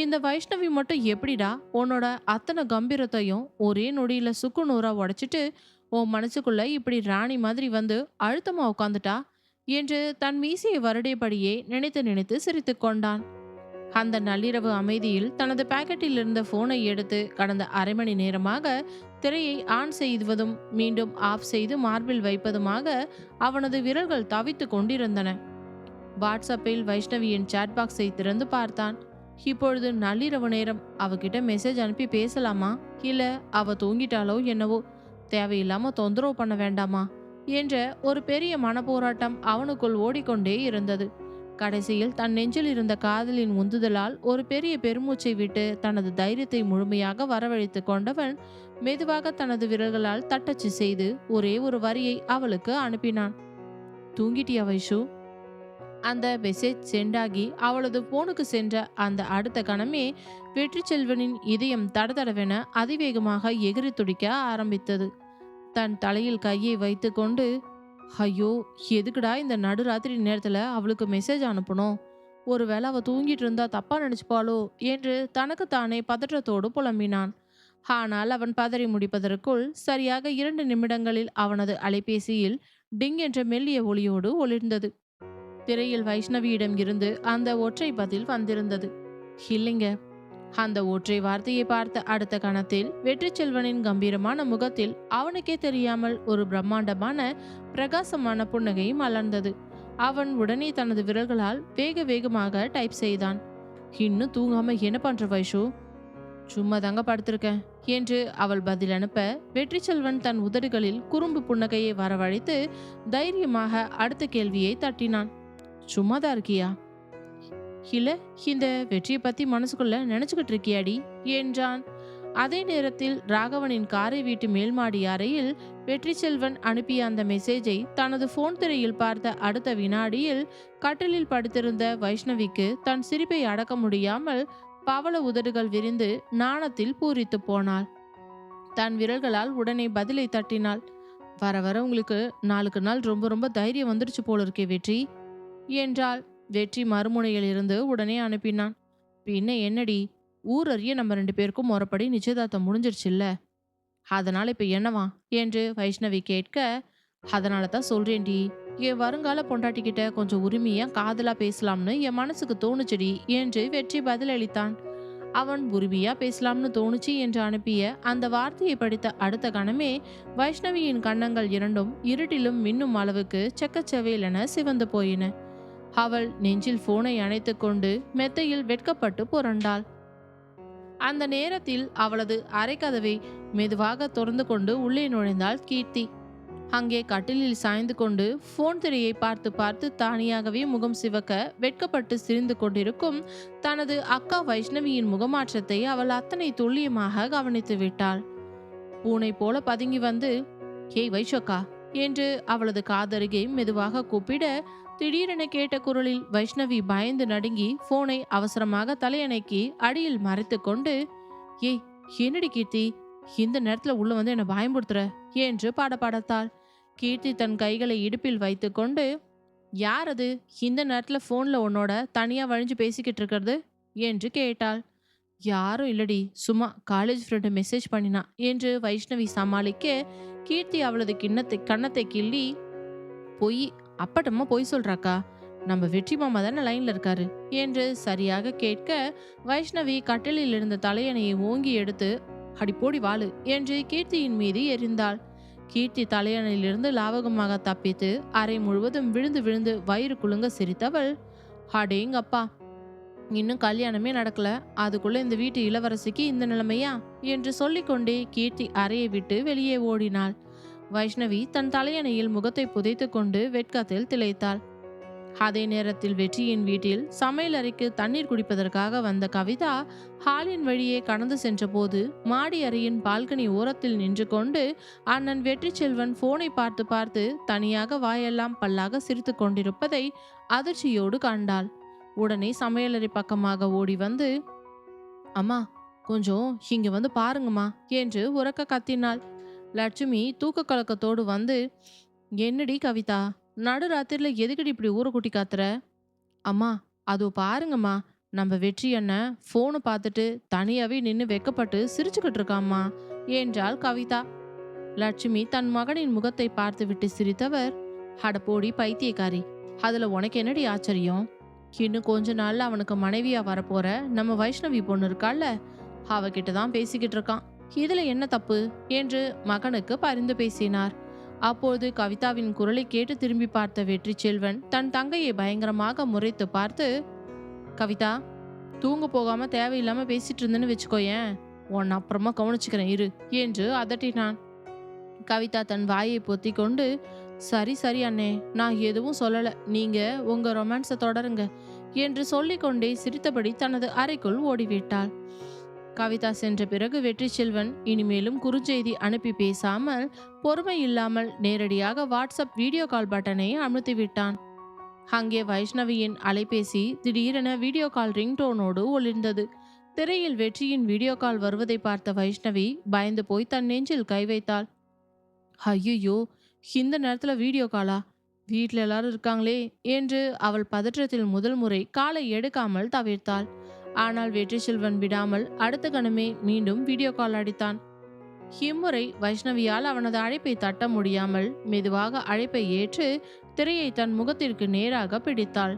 இந்த வைஷ்ணவி மட்டும் எப்படிடா உன்னோட அத்தனை கம்பீரத்தையும் ஒரே நொடியில சுக்கு நூறா உடைச்சிட்டு உன் மனசுக்குள்ள இப்படி ராணி மாதிரி வந்து அழுத்தமா உட்காந்துட்டா என்று தன் மீசையை வருடியபடியே நினைத்து நினைத்து சிரித்து கொண்டான். அந்த நள்ளிரவு அமைதியில் தனது பாக்கெட்டில் இருந்த போனை எடுத்து கடந்த அரை மணி நேரமாக திரையை ஆன் செய்வதும் மீண்டும் ஆஃப் செய்து மார்பில் வைப்பதுமாக அவனது விரல்கள் தவித்து கொண்டிருந்தன. வாட்ஸ்அப்பில் வைஷ்ணவியின் சாட் பாக்ஸை திறந்து பார்த்தான். இப்பொழுது நள்ளிரவு நேரம். அவகிட்ட மெசேஜ் அனுப்பி பேசலாமா, இல்ல அவ தூங்கிட்டாலோ என்னவோ, தேவையில்லாம தொந்தரவு பண்ண வேண்டாமா என்ற ஒரு பெரிய மனப்போராட்டம் அவனுக்குள் ஓடிக்கொண்டே இருந்தது. கடைசியில் தன் நெஞ்சில் இருந்த காதலின் உந்துதலால் ஒரு பெரிய பெருமூச்சை விட்டு தனது தைரியத்தை முழுமையாக வரவழைத்து கொண்டவன் மெதுவாக தனது விரல்களால் தட்டச்சு செய்து ஒரே ஒரு வரியை அவளுக்கு அனுப்பினான். தூங்கிட்டியா வைஷு? அந்த மெசேஜ் சென்டாகி அவளது போனுக்கு சென்ற அந்த அடுத்த கணமே வெற்றி செல்வனின் இதயம் தடதடவென அதிவேகமாக எகிரி துடிக்க ஆரம்பித்தது. தன் தலையில் கையை வைத்து கொண்டு, ஐயோ, எதுக்குடா இந்த நடுராத்திரி நேரத்துல அவளுக்கு மெசேஜ் அனுப்பணும்? ஒருவேளை அவ தூங்கிட்டு இருந்தா தப்பா நினைச்சுப்பாளோ என்று தனக்குத்தானே பதற்றத்தோடு புலம்பினான். ஆனால் அவன் பதறி முடிப்பதற்குள் சரியாக 2 நிமிடங்களில் அவனது அலைபேசியில் டிங் என்ற மெல்லிய ஒளியோடு ஒளிர்ந்தது. திரையில் வைஷ்ணவியிடம் இருந்து அந்த ஒற்றை பதில் வந்திருந்தது. இல்லைங்க. அந்த ஒற்றை வார்த்தையை பார்த்த அடுத்த கணத்தில் வெற்றி செல்வனின் கம்பீரமான முகத்தில் அவனுக்கே தெரியாமல் ஒரு பிரம்மாண்டமான பிரகாசமான புன்னகை மலர்ந்தது. அவன் உடனே தனது விரல்களால் வேக வேகமாக டைப் செய்தான். இன்னும் தூங்காம என்ன பண்ற வைஷு? சும்மா தாங்க படுத்திருக்கேன் என்று அவள் பதில் அனுப்ப வெற்றி செல்வன் தன் உதடுகளில் குறும்பு புன்னகையை வரவழைத்து தைரியமாக அடுத்த கேள்வியை தட்டினான். சும்மாதான் இருக்கியா? இல்ல, இந்த வெற்றியை பத்தி மனசுக்குள்ள நினைச்சுக்கிட்டு இருக்கியாடி என்றான். அதே நேரத்தில் ராகவனின் காரை வீட்டு மேல்மாடி அறையில் வெற்றி செல்வன் அனுப்பிய அந்த மெசேஜை தனது போன் திரையில் பார்த்த அடுத்த வினாடியில் கட்டிலில் படுத்திருந்த வைஷ்ணவிக்கு தன் சிரிப்பை அடக்க முடியாமல் பவள உதடுகள் விரிந்து நாணத்தில் பூரித்து போனாள். தன் விரல்களால் உடனே பதிலை தட்டினாள். வர வர உங்களுக்கு நாளுக்கு நாள் ரொம்ப ரொம்ப தைரியம் வந்துடுச்சு போல இருக்கே வெற்றி என்றாள். வெற்றி மறுமுனையில் இருந்து உடனே அனுப்பினான். பின்ன என்னடி, ஊர் அறிய நம்ம 2 பேருக்கும் முறைப்படி நிச்சயதார்த்தம் முடிஞ்சிருச்சுல்ல, அதனால இப்ப என்னவா என்று வைஷ்ணவி கேட்க, அதனால தான் சொல்றேன்டி, என் வருங்கால பொண்டாட்டிக்கிட்ட கொஞ்சம் உரிமையா காதலா பேசலாம்னு என் மனசுக்கு தோணுச்சுடி என்று வெற்றி பதிலளித்தான். அவன் உரிமையா பேசலாம்னு தோணுச்சு என்று அனுப்பிய அந்த வார்த்தையை படித்த அடுத்த கணமே வைஷ்ணவியின் கன்னங்கள் இரண்டும் இருட்டிலும் மின்னும் அளவுக்கு செக்கச்சவேலென சிவந்து போயின. அவள் நெஞ்சில் போனை அணைத்து கொண்டு மெத்தையில் வெட்கப்பட்டு புரண்டாள். அந்த நேரத்தில் அவளது அரைக்கதவை மெதுவாக திறந்து கொண்டு உள்ளே நுழைந்தாள் கீர்த்தி. அங்கே கட்டிலில் சாய்ந்து கொண்டு போன் திரையை பார்த்து பார்த்து தானியாகவே முகம் சிவக்க வெட்கப்பட்டு சிரிந்து கொண்டிருக்கும் தனது அக்கா வைஷ்ணவியின் முகமாற்றத்தை அவள் அத்தனை துல்லியமாக கவனித்து விட்டாள். பூனை போல பதுங்கி வந்து, ஏய் வைஷோக்கா என்று அவளது காதருகே மெதுவாக கூப்பிட, திடீரென கேட்ட குரலில் வைஷ்ணவி பயந்து நடுங்கி போனை அவசரமாக தலையணைக்கு அடியில் மறைத்து கொண்டு, ஏய் என்னடி கீர்த்தி, இந்த நேரத்துல உள்ள வந்து என்ன பயம்படுத்துற என்று பாடத்தாள். கீர்த்தி தன் கைகளை இடுப்பில் வைத்துக்கொண்டு, யார் அது இந்த நேரத்துல போன்ல உன்னோட தனியா வழிஞ்சு பேசிக்கிட்டு இருக்கிறது என்று கேட்டாள். யாரும் இல்லடி, சும்மா காலேஜ் ஃப்ரெண்டு மெசேஜ் பண்ணினா என்று வைஷ்ணவி சமாளிக்க, கீர்த்தி அவளது கன்னத்தை கிள்ளி, பொய், அப்பட்டமா பொய் சொல்றாக்கா, நம்ம வெற்றி மாமா தானே லைன்ல இருக்காரு என்று சரியாக கேட்க, வைஷ்ணவி கட்டிலில் இருந்த தலையணையை ஓங்கி எடுத்து, அடிப்போடி வாளு என்று கீர்த்தியின் மீது எறிந்தாள். கீர்த்தி தலையணையிலிருந்து லாவகமாக தப்பித்து அறை முழுவதும் விழுந்து விழுந்து வயிறு குலுங்க சிரித்தவள், அடேங்கப்பா, இன்னும் கல்யாணமே நடக்கல, அதுக்குள்ள இந்த வீட்டு இளவரசிக்கு இந்த நிலைமையா என்று சொல்லிக்கொண்டே கீர்த்தி அறையை விட்டு வெளியே ஓடினாள். வைஷ்ணவி தன் தலையணையில் முகத்தை புதைத்து கொண்டு வெட்கத்தில் திளைத்தாள். அதே நேரத்தில் வெற்றியின் வீட்டில் சமையல் அறைக்கு தண்ணீர் குடிப்பதற்காக வந்த கவிதா ஹாலின் வழியே கடந்து சென்றபோது மாடி அறையின் பால்கனி ஓரத்தில் நின்று கொண்டு அண்ணன் வெற்றி செல்வன் போனை பார்த்து பார்த்து தனியாக வாயெல்லாம் பல்லாக சிரித்து கொண்டிருப்பதை அதிர்ச்சியோடு கண்டாள். உடனே சமையலறை பக்கமாக ஓடி வந்து, அம்மா, கொஞ்சம் இங்க வந்து பாருங்கம்மா என்று உரக்க கத்தினாள். லட்சுமி தூக்க கலக்கத்தோடு வந்து, என்னடி கவிதா, நடுராத்திரில எதுக்கடி இப்படி ஊரை கூட்டி காத்துற? அம்மா, அதோ பாருங்கம்மா, நம்ம வெற்றி அண்ணன் போனை பார்த்துட்டு தனியாவே நின்று வெக்கப்பட்டு சிரிச்சுக்கிட்டு இருக்காம்மா என்றாள் கவிதா. லட்சுமி தன் மகனின் முகத்தை பார்த்து விட்டு சிரித்தவர், அடப்போடி பைத்தியக்காரி, அதுல உனக்கு என்னடி ஆச்சரியம்? இன்னும் கொஞ்ச நாள்ல அவனுக்கு மனைவியா வரப்போற நம்ம வைஷ்ணவி பொண்ணு இருக்கால, அவகிட்ட தான் பேசிக்கிட்டு இருக்கான், இதுல என்ன தப்பு என்று மகனுக்கு பரிந்து பேசினார். அப்போது கவிதாவின் குரலை கேட்டு திரும்பி பார்த்த வெற்றி செல்வன் தன் தங்கையை பயங்கரமாக முறைத்து பார்த்து, கவிதா, தூங்க போகாம தேவையில்லாம பேசிட்டு இருந்தேன்னு வச்சுக்கோயேன், உன்னை அப்புறமா கவனிச்சுக்கிறேன் இரு என்று அதட்டினான். கவிதா தன் வாயை பொத்தி கொண்டு, சரி சரி அண்ணே, நான் எதுவும் சொல்லல, நீங்க உங்க ரொமான்ஸை தொடருங்க என்று சொல்லிக்கொண்டே சிரித்தபடி தனது அறைக்குள் ஓடிவிட்டாள். கவிதா சென்ற பிறகு வெற்றி செல்வன் இனிமேலும் குறுஞ்செய்தி அனுப்பி பேசாமல் பொறுமை இல்லாமல் நேரடியாக வாட்ஸ்அப் வீடியோ கால் பட்டனை அமுத்திவிட்டான். அங்கே வைஷ்ணவியின் அலைபேசி திடீரென வீடியோ கால் ரிங்டோனோடு ஒளிர்ந்தது. திரையில் வெற்றியின் வீடியோ கால் வருவதை பார்த்த வைஷ்ணவி பயந்து போய் தன் நெஞ்சில் கை வைத்தாள். ஐயோ, இந்த நேரத்துல வீடியோ காலா, வீட்டில் எல்லாரும் இருக்காங்களே என்று அவள் பதற்றத்தில் முதல் முறை காலை எடுக்காமல் தவிர்த்தாள். ஆனால் வெற்றி செல்வன் விடாமல் அடுத்த கணமே மீண்டும் வீடியோ கால் அடித்தான். இம்முறை வைஷ்ணவியால் அவனது அழைப்பை தட்ட முடியாமல் மெதுவாக அழைப்பை ஏற்று திரையை தன் முகத்திற்கு நேராக பிடித்தாள்.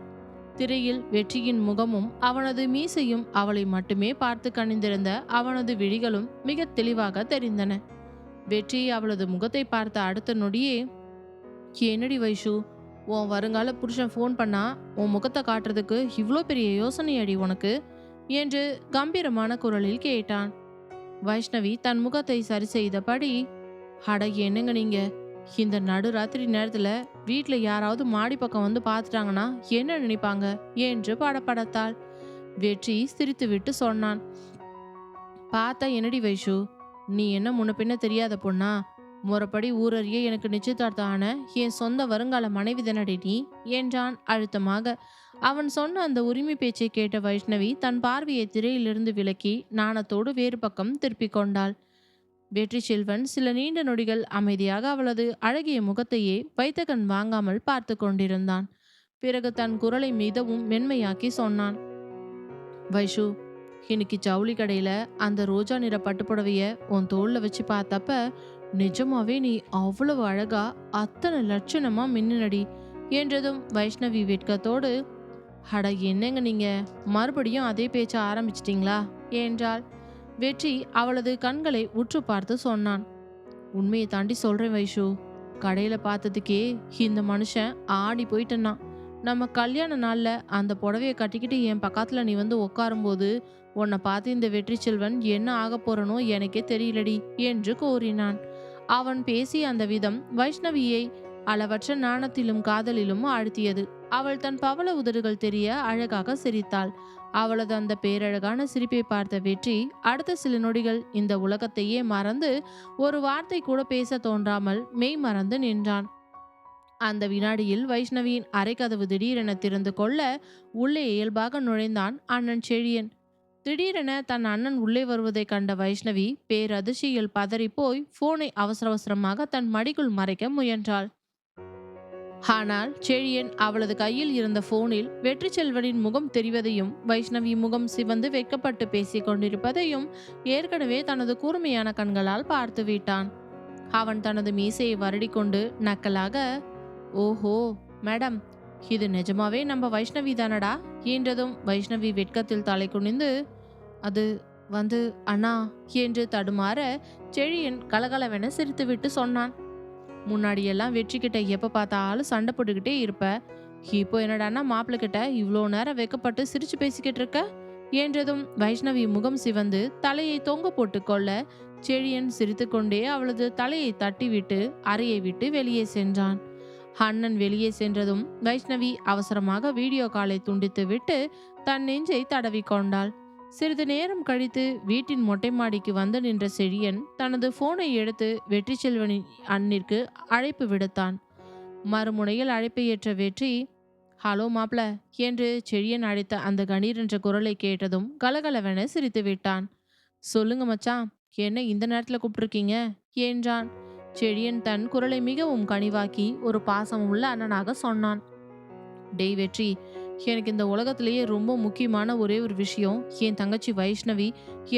திரையில் வெற்றியின் முகமும் அவனது மீசையும் அவளை மட்டுமே பார்த்து கணிந்திருந்த அவனது விழிகளும் மிக தெளிவாக தெரிந்தன. வெற்றி அவளது முகத்தை பார்த்த அடுத்த நொடியே, என்னடி வைஷு, உன் வருங்கால புருஷன் ஃபோன் பண்ணா உன் முகத்தை காட்டுறதுக்கு இவ்வளோ பெரிய யோசனை அடி உனக்கு என்று கம்பீரமான குரலில் கேட்டான். வைஷ்ணவி தன் முகத்தை சரி செய்தபடி, அட என்னங்க நீங்க, இந்த நடுராத்திரி நேரத்துல வீட்டுல யாராவது மாடி பக்கம் வந்து பார்த்துட்டாங்கன்னா என்ன நினைப்பாங்க என்று படப்படத்தாள். வெற்றி சிரித்துவிட்டு சொன்னான், பார்த்தா என்னடி வைஷு, நீ என்ன முன்ன பின்ன தெரியாத பொண்ணா? முறைப்படி ஊரறிய எனக்கு நிச்சயதார்த்தம் ஆன என் சொந்த வருங்கால மனைவி தானடி நீ என்றான் அழுத்தமாக. அவன் சொன்ன அந்த உரிமை பேச்சை கேட்ட வைஷ்ணவி தன் பார்வையை திரையிலிருந்து விலக்கி நாணத்தோடு வேறு பக்கம் திருப்பிக் கொண்டாள். வெற்றி செல்வன் சில நீண்ட நொடிகள் அமைதியாக அவளது அழகிய முகத்தையே வைத்த கண் வாங்காமல் பார்த்து கொண்டிருந்தான். பிறகு தன் குரலை மிதவும் மென்மையாக்கி சொன்னான், வைஷு, இன்னைக்கு ஜவுளி கடையில அந்த ரோஜா நிற பட்டுப்புடவைய உன் தோல்ல வச்சு பார்த்தப்ப நிஜமாவே நீ அவ்வளவு அழகா அத்தனை லட்சணமா மின்னுனடி என்றதும் வைஷ்ணவி வெட்கத்தோடு, அட என்னங்க நீங்க, மறுபடியும் அதே பேச்ச ஆரம்பிச்சிட்டீங்களா என்றாள். வெற்றி அவளது கண்களை உற்று பார்த்து சொன்னான், உண்மையை தாண்டி சொல்றேன் வைஷு, கடையில பார்த்ததுக்கே இந்த மனுஷன் ஆடி போயிட்டனா. நம்ம கல்யாண நாள்ல அந்த புடவைய கட்டிக்கிட்டு என் பக்கத்துல நீ வந்து உட்காரும்போது உன்னை பார்த்து இந்த வெற்றி செல்வன் என்ன ஆக போறனோ எனக்கே தெரியலடி என்று கோரினான். அவன் பேசிய அந்த விதம் வைஷ்ணவியை அளவற்ற நாணத்திலும் காதலிலும் ஆழ்த்தியது. அவள் தன் பவள உதடுகள் தெரிய அழகாக சிரித்தாள். அவளது அந்த பேரழகான சிரிப்பை பார்த்த வெற்றி அடுத்த சில நொடிகள் இந்த உலகத்தையே மறந்து ஒரு வார்த்தை கூட பேச தோன்றாமல் மெய் மறந்து நின்றான். அந்த வினாடியில் வைஷ்ணவியின் அரைக்கதவு திடீரென திறந்து கொள்ள உள்ளே இயல்பாக நுழைந்தான் அண்ணன் செழியன். திடீரென தன் அண்ணன் உள்ளே வருவதை கண்ட வைஷ்ணவி பேரதிர்ச்சியில் பதறிப்போய் போனை அவசர அவசரமாக தன் மடிக்குள் மறைக்க முயன்றாள். ஆனால் செழியன் அவளது கையில் இருந்த போனில் வெற்றி செல்வனின் முகம் தெரிவதையும் வைஷ்ணவி முகம் சிவந்து வெட்கப்பட்டு பேசிக் கொண்டிருப்பதையும் ஏற்கனவே தனது கூர்மையான கண்களால் பார்த்து விட்டான். அவன் தனது மீசையை வருடிக்கொண்டு நக்கலாக, ஓஹோ மேடம், இது நிஜமாவே நம்ம வைஷ்ணவி தானடா என்றதும் வைஷ்ணவி வெட்கத்தில் தலை குனிந்து, அது வந்து அண்ணா என்று தடுமாற செழியன் கலகலவென சிரித்துவிட்டு சொன்னான். முன்னாடியெல்லாம் வெற்றி கிட்ட எப்ப பார்த்தாலும் சண்டை போட்டுக்கிட்டே இருப்ப, இப்போ என்னடான்னா மாப்பிள்ளை கிட்ட இவ்வளோ நேரம் வெக்கப்பட்டு சிரிச்சு பேசிக்கிட்டு இருக்க என்றதும் வைஷ்ணவி முகம் சிவந்து தலையை தொங்க போட்டு கொள்ள செழியன் சிரித்துக்கொண்டே அவளது தலையை தட்டிவிட்டு அறையை விட்டு வெளியே சென்றான். அண்ணன் வெளியே சென்றதும் வைஷ்ணவி அவசரமாக வீடியோ காலை துண்டித்து விட்டு தன் நெஞ்சை தடவி கொண்டாள். சிறிது நேரம் கழித்து வீட்டின் மொட்டை மாடிக்கு வந்து நின்ற செழியன் தனது போனை எடுத்து வெற்றி செல்வனின் அண்ணிற்கு அழைப்பு விடுத்தான். மறுமுனையில் அழைப்பை ஏற்ற வெற்றி, ஹலோ மாப்ள என்று செழியன் அழைத்த அந்த கணீர் என்ற குரலை கேட்டதும் கலகலவென சிரித்து விட்டான். சொல்லுங்க மச்சான், என்ன இந்த நேரத்தில் கூப்பிட்டுருக்கீங்க என்றான். செழியன் தன் குரலை மிகவும் கனிவாக்கி ஒரு பாசம் உள்ள அண்ணனாக சொன்னான். டேய் வெற்றி, எனக்கு இந்த உலகத்திலேயே ரொம்ப முக்கியமான ஒரே ஒரு விஷயம், என் தங்கச்சி வைஷ்ணவி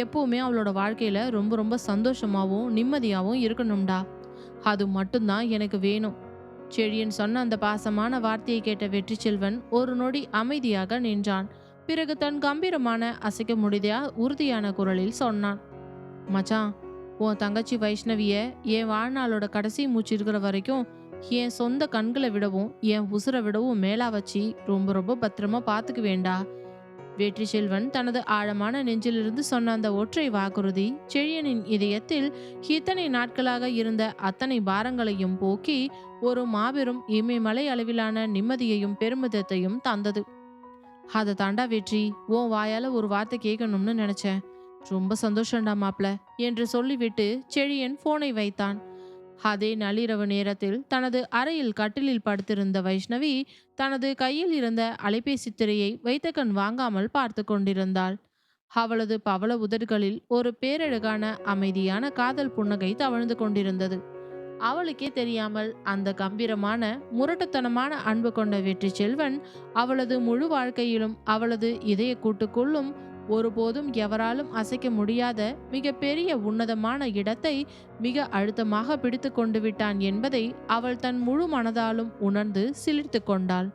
எப்பவுமே அவளோட வாழ்க்கையில ரொம்ப ரொம்ப சந்தோஷமாகவும் நிம்மதியாகவும் இருக்கணும்டா. அது மட்டும்தான் எனக்கு வேணும். செழியன் சொன்ன அந்த பாசமான வார்த்தையை கேட்ட வெற்றி செல்வன் ஒரு நொடி அமைதியாக நின்றான். பிறகு தன் கம்பீரமான அசைக்க முடியா உறுதியான குரலில் சொன்னான். மச்சான், உன் தங்கச்சி வைஷ்ணவிய என் வாழ்நாளோட கடைசி மூச்சு இருக்கிற வரைக்கும் என் சொந்த கண்களை விடவும் என் உசுரை விடவும் மேலா வச்சு ரொம்ப ரொம்ப பத்திரமா பார்த்துக்க வேண்டா. வெற்றி செல்வன் தனது ஆழமான நெஞ்சிலிருந்து சொன்ன அந்த ஒற்றை வாக்குறுதி செழியனின் இதயத்தில் இத்தனை நாட்களாக இருந்த அத்தனை பாரங்களையும் போக்கி ஒரு மாபெரும் இமயமலை அளவிலான நிம்மதியையும் பெருமிதத்தையும் தந்தது. அதை தாண்டா வெற்றி, உன் வாயால ஒரு வார்த்தை கேட்கணும்னு நினைச்சேன். ரொம்ப சந்தோஷம்டா மாப்ள என்று சொல்லிவிட்டு செழியன் போனை வைத்தான். அதே நள்ளிரவு நேரத்தில் தனது அறையில் கட்டிலில் படுத்திருந்த வைஷ்ணவி தனது கையில் இருந்த அலைபேசி திரையை வைத்த கண் வாங்காமல் பார்த்து கொண்டிருந்தாள். அவளது பவள உதடுகளில் ஒரு பேரழகான அமைதியான காதல் புன்னகை தவழ்ந்து கொண்டிருந்தது. அவளுக்கே தெரியாமல் அந்த கம்பீரமான முரட்டுத்தனமான அன்பு கொண்ட வெற்றி செல்வன் அவளது முழு வாழ்க்கையிலும் அவளது இதய கூட்டுக்குள்ளும் ஒருபோதும் எவராலும் அசைக்க முடியாத மிக பெரிய உன்னதமான இடத்தை மிக அழுத்தமாக பிடித்து கொண்டு விட்டான் என்பதை அவள் தன் முழு மனதாலும் உணர்ந்து சிலிர்த்து கொண்டாள்.